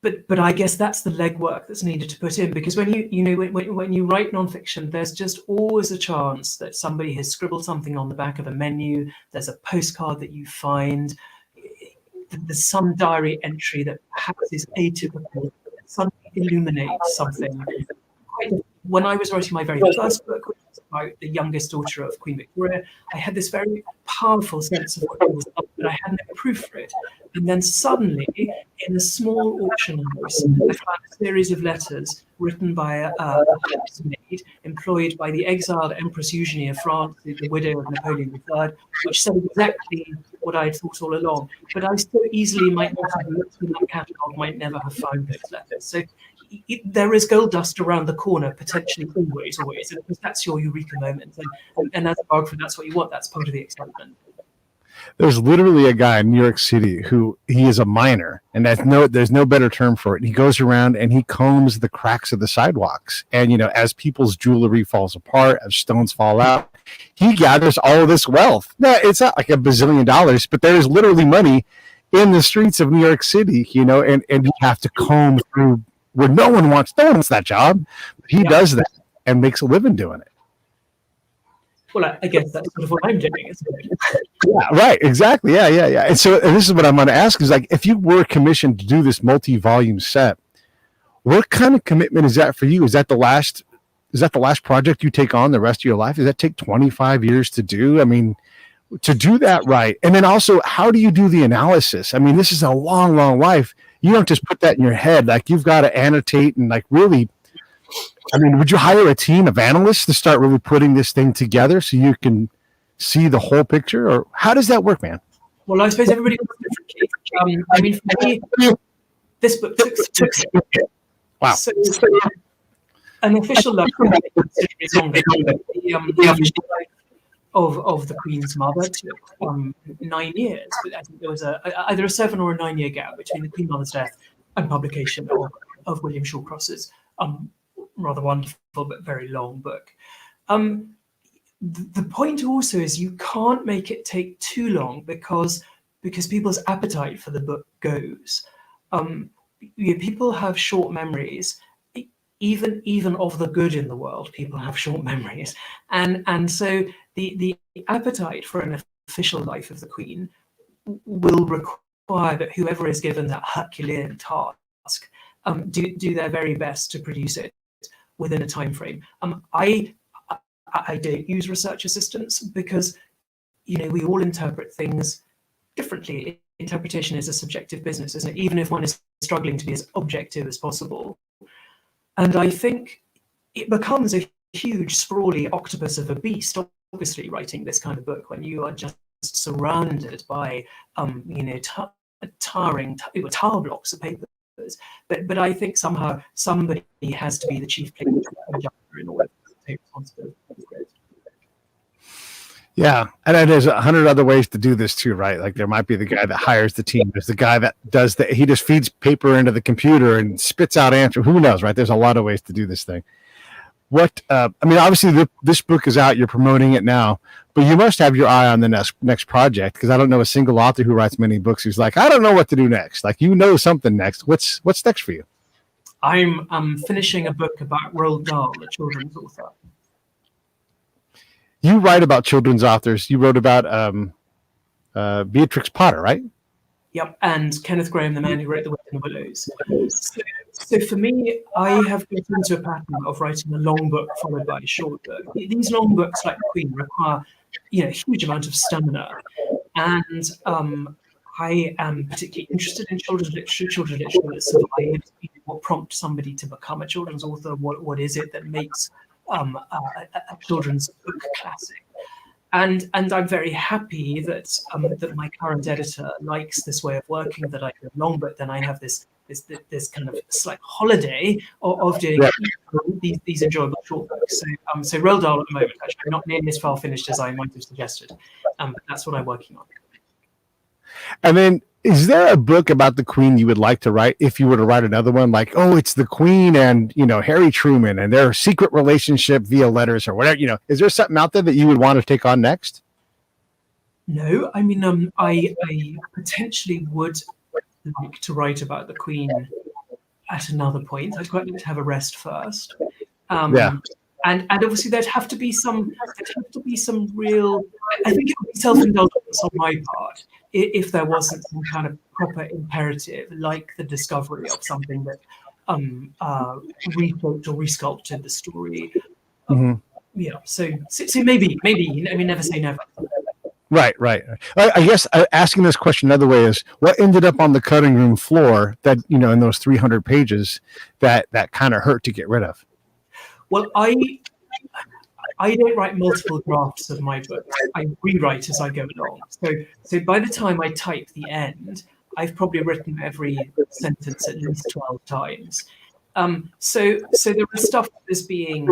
But I guess that's the legwork that's needed to put in, because when you write nonfiction, there's just always a chance that somebody has scribbled something on the back of a menu. There's a postcard that you find. There's some diary entry that perhaps is atypical. Suddenly illuminates something. When I was writing my very first book, which was about the youngest daughter of Queen Victoria, I had this very powerful sense of what was up, but I had no proof for it. And then suddenly, in a small auction house, I found a series of letters written by a housemaid employed by the exiled Empress Eugenie of France, the widow of Napoleon III, which said exactly what I had thought all along. But I so easily might not have looked in that catalogue, might never have found those letters. So there is gold dust around the corner, potentially always, and that's your eureka moment. And as a biographer, that's what you want. That's part of the excitement. There's literally a guy in New York City who he is a miner, and there's no better term for it. He goes around and he combs the cracks of the sidewalks, and as people's jewelry falls apart, as stones fall out, he gathers all of this wealth. Now, it's not like $1 bazillion, but there is literally money in the streets of New York City, and you have to comb through where no one wants that job. But he does that and makes a living doing it. Well, I guess that's sort of what I'm doing, isn't it? Yeah, right. Exactly. Yeah. And this is what I'm going to ask is, like, if you were commissioned to do this multi-volume set, what kind of commitment is that for you? Is that the last project you take on the rest of your life? Does that take 25 years to do? I mean, to do that right. And then also, how do you do the analysis? I mean, this is a long, long life. You don't just put that in your head. Like, you've got to annotate and, like, really, I mean, would you hire a team of analysts to start really putting this thing together so you can see the whole picture? Or how does that work, man? Well, I suppose everybody does it differently. I mean, for me, this book took wow. So an official life is longer. The official life of the Queen's mother took 9 years. But I think there was either a 7 or a 9 year gap between the Queen Mother's death and publication of William Shawcross's rather wonderful but very long book. The point also is you can't make it take too long because people's appetite for the book goes. People have short memories. Even of the good in the world, people have short memories, and so the appetite for an official life of the Queen will require that whoever is given that Herculean task do their very best to produce it within a time frame. I don't use research assistants because we all interpret things differently. Interpretation is a subjective business, isn't it? Even if one is struggling to be as objective as possible. And I think it becomes a huge, sprawly octopus of a beast, obviously, writing this kind of book when you are just surrounded by, tar blocks of papers. But I think somehow somebody has to be the chief player in order to take responsibility. Yeah, and there's 100 other ways to do this too, right? Like, there might be the guy that hires the team. There's the guy that does he just feeds paper into the computer and spits out answers. Who knows, right? There's a lot of ways to do this thing. I mean, obviously this book is out. You're promoting it now, but you must have your eye on the next project, because I don't know a single author who writes many books who's like, I don't know what to do next. Like, something next. What's next for you? I'm finishing a book about Roald Dahl, a children's author. You write about children's authors. You wrote about Beatrix Potter, right? Yep, and Kenneth Grahame, the man who wrote The Wind in the Willows. So for me, I have got into a pattern of writing a long book followed by a short book. These long books, like The Queen, require a huge amount of stamina. And I am particularly interested in children's literature that survives. What prompts somebody to become a children's author? What is it that makes a children's book classic? And I'm very happy that my current editor likes this way of working, that I do long, but then I have this kind of slight holiday of doing these enjoyable short books. So Roald Dahl at the moment, actually not nearly as far finished as I might have suggested, but that's what I'm working on. And then, is there a book about the Queen you would like to write if you were to write another one? Like, it's the Queen and Harry Truman and their secret relationship via letters or whatever. Is there something out there that you would want to take on next? No, I mean, I potentially would like to write about the Queen at another point. I'd quite like to have a rest first. And obviously there'd have to be some real, I think it would be self-indulgence on my part if there wasn't some kind of proper imperative, like the discovery of something that reshaped or resculpted the story. So maybe, I mean, never say never. Right. I guess asking this question another way is, what ended up on the cutting room floor that, in those 300 pages that kind of hurt to get rid of? Well, I don't write multiple drafts of my book. I rewrite as I go along. So by the time I type the end, I've probably written every sentence at least 12 times. So there was stuff that was being,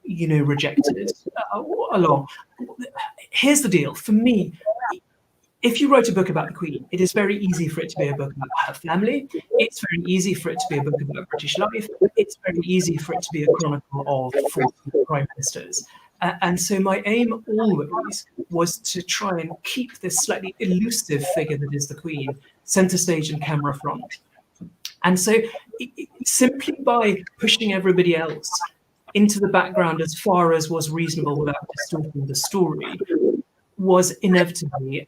rejected along. Here's the deal. For me, if you wrote a book about the Queen, it is very easy for it to be a book about her family. It's very easy for it to be a book about British life. It's very easy for it to be a chronicle of 40 prime ministers. And so my aim always was to try and keep this slightly elusive figure that is the Queen center stage and camera front. And so simply by pushing everybody else into the background as far as was reasonable without distorting the story was inevitably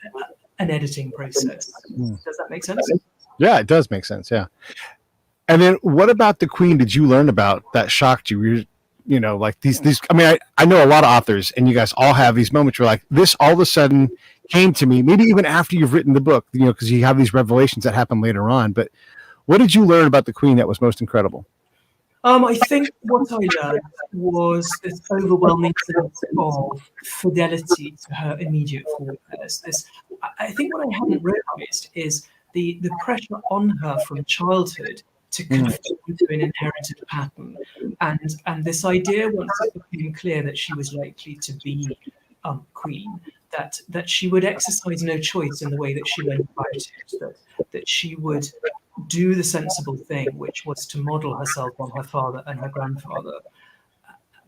an editing process. Does that make sense? Yeah, it does make sense. Yeah. And then what about the Queen did you learn about that shocked you? You know, like these, I mean, I know a lot of authors and you guys all have these moments where like this all of a sudden came to me, maybe even after you've written the book, you know, because you have these revelations that happen later on. But what did you learn about the Queen that was most incredible? I think what I learned was this overwhelming sense of fidelity to her immediate forebears. I think what I hadn't realized is the pressure on her from childhood to conform to an inherited pattern. And this idea, once it became clear that she was likely to be Queen, that she would exercise no choice in the way that she went about it, that she would do the sensible thing, which was to model herself on her father and her grandfather.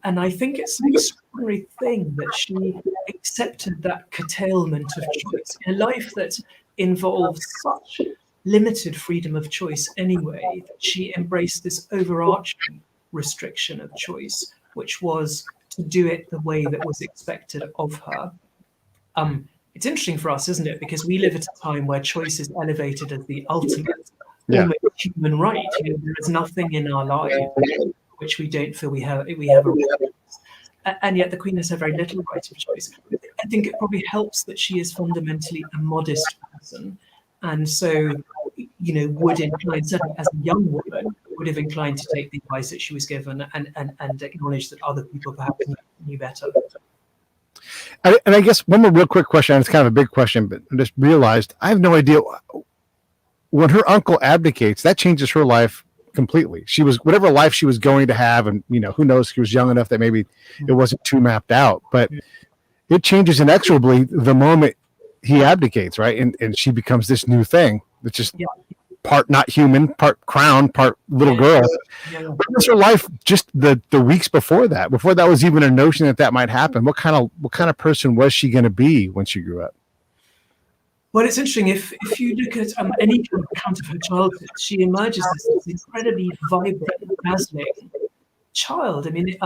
And I think it's an extraordinary thing that she accepted that curtailment of choice in a life that involves such limited freedom of choice anyway, that she embraced this overarching restriction of choice, which was to do it the way that was expected of her. It's interesting for us, isn't it? Because we live at a time where choice is elevated as the ultimate human right. You know, there is nothing in our lives which we don't feel we have a right. And yet the Queen has a very little right of choice. I think it probably helps that she is fundamentally a modest person, and so, you know, would incline, certainly as a young woman, would have inclined to take the advice that she was given and acknowledge that other people perhaps knew better. And I guess one more real quick question, and it's kind of a big question, but I just realized I have no idea. When her uncle abdicates, that changes her life completely. She was whatever life she was going to have, and you know, who knows, she was young enough that maybe it wasn't too mapped out, but it changes inexorably the moment he abdicates, right? And she becomes this new thing that's just part not human, part crown, part little girl. What was her life just the weeks before that? Before that was even a notion that might happen. What kind of person was she going to be when she grew up? Well, it's interesting. If you look at any kind of account of her childhood, she emerges as this incredibly vibrant, dazzling child. I mean,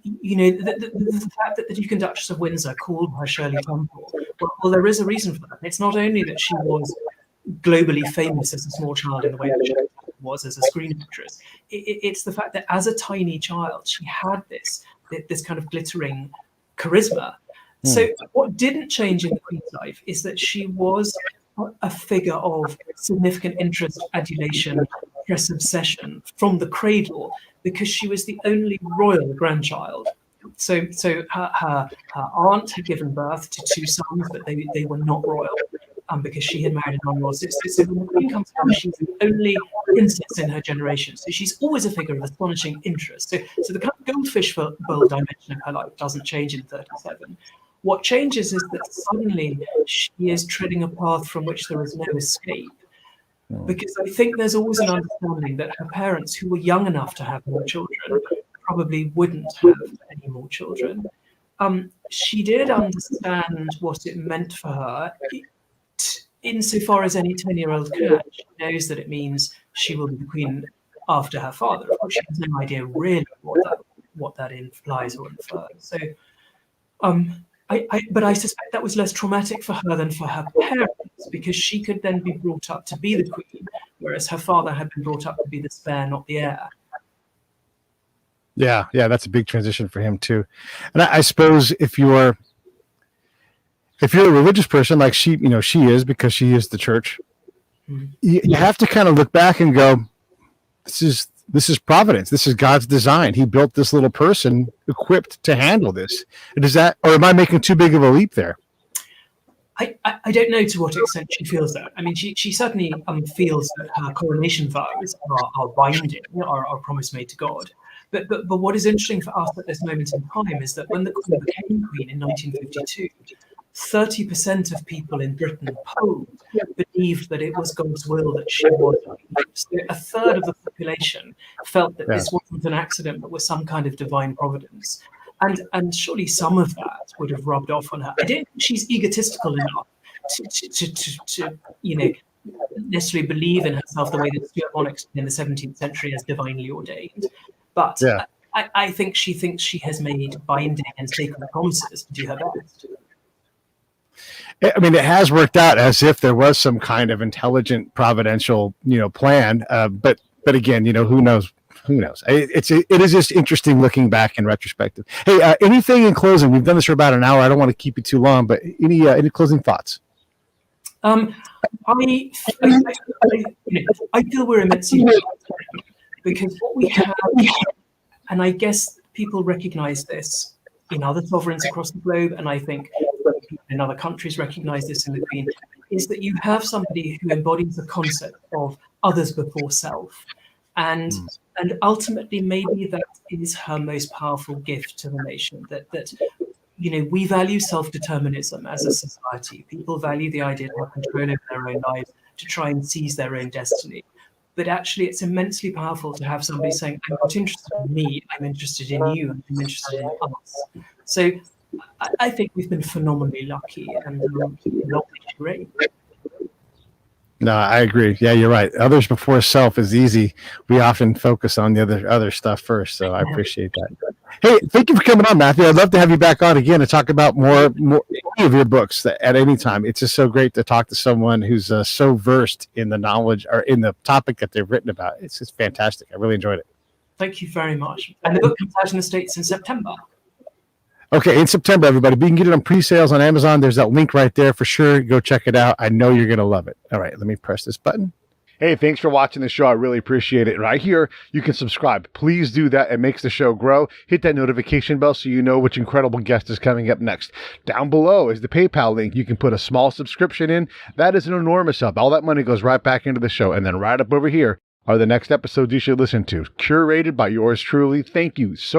you know, the fact that the Duke and Duchess of Windsor called her Shirley Temple, well, there is a reason for that. It's not only that she was globally famous as a small child in the way that she was as a screen actress. It's the fact that as a tiny child, she had this kind of glittering charisma. So what didn't change in the Queen's life is that she was a figure of significant interest, adulation, press obsession from the cradle, because she was the only royal grandchild. So her aunt had given birth to two sons, but they were not royal, because she had married a non-royal sister. So when the Queen comes along, she's the only princess in her generation. So she's always a figure of astonishing interest. So the kind of goldfish bowl dimension of her life doesn't change in 37. What changes is that suddenly she is treading a path from which there is no escape. Because I think there's always an understanding that her parents, who were young enough to have more children, probably wouldn't have any more children. She did understand what it meant for her, insofar as any 10-year-old can. She knows that it means she will be the Queen after her father. Of course, she has no idea really what that implies or infers. So, but I suspect that was less traumatic for her than for her parents, because she could then be brought up to be the Queen, whereas her father had been brought up to be the spare, not the heir. Yeah, that's a big transition for him too. And I suppose if you're a religious person like she is, because she is the church, you have to kind of look back and go, this is providence. This is God's design. He built this little person equipped to handle this. Is that, or am I making too big of a leap there? I don't know to what extent she feels that. I mean, she certainly feels that her coronation vows are binding, are promise made to God. But what is interesting for us at this moment in time is that when the Queen became Queen in 1952, 30% of people in Britain polled believed that it was God's will that she was. So a third of the population felt that this wasn't an accident, but was some kind of divine providence. And surely some of that would have rubbed off on her. I don't think she's egotistical enough to necessarily believe in herself the way that Stuart monarchs in the 17th century as divinely ordained. But I think she thinks she has made binding and sacred promises to do her best. I mean, it has worked out as if there was some kind of intelligent, providential, plan. But again, who knows? Who knows? It is just interesting looking back in retrospective. Hey, anything in closing? We've done this for about an hour. I don't want to keep you too long, but any closing thoughts? I feel we're immensely because what we have, and I guess people recognize this in other sovereigns across the globe, and I think in other countries recognize this in the Queen, is that you have somebody who embodies the concept of others before self. And ultimately, maybe that is her most powerful gift to the nation, that we value self-determinism as a society. People value the idea to have control over their own lives, to try and seize their own destiny. But actually, it's immensely powerful to have somebody saying, I'm not interested in me, I'm interested in you, and I'm interested in us. So I think we've been phenomenally lucky, and great. No, I agree. Yeah, you're right. Others before self is easy. We often focus on the other stuff first. So I appreciate that. Hey, thank you for coming on, Matthew. I'd love to have you back on again to talk about more any of your books at any time. It's just so great to talk to someone who's so versed in the knowledge or in the topic that they've written about. It's just fantastic. I really enjoyed it. Thank you very much. And the book comes out in the States in September. Okay, in September, everybody. You can get it on pre-sales on Amazon. There's that link right there for sure. Go check it out. I know you're going to love it. All right, let me press this button. Hey, thanks for watching the show. I really appreciate it. Right here, you can subscribe. Please do that. It makes the show grow. Hit that notification bell so you know which incredible guest is coming up next. Down below is the PayPal link. You can put a small subscription in. That is an enormous help. All that money goes right back into the show. And then right up over here are the next episodes you should listen to, curated by yours truly. Thank you so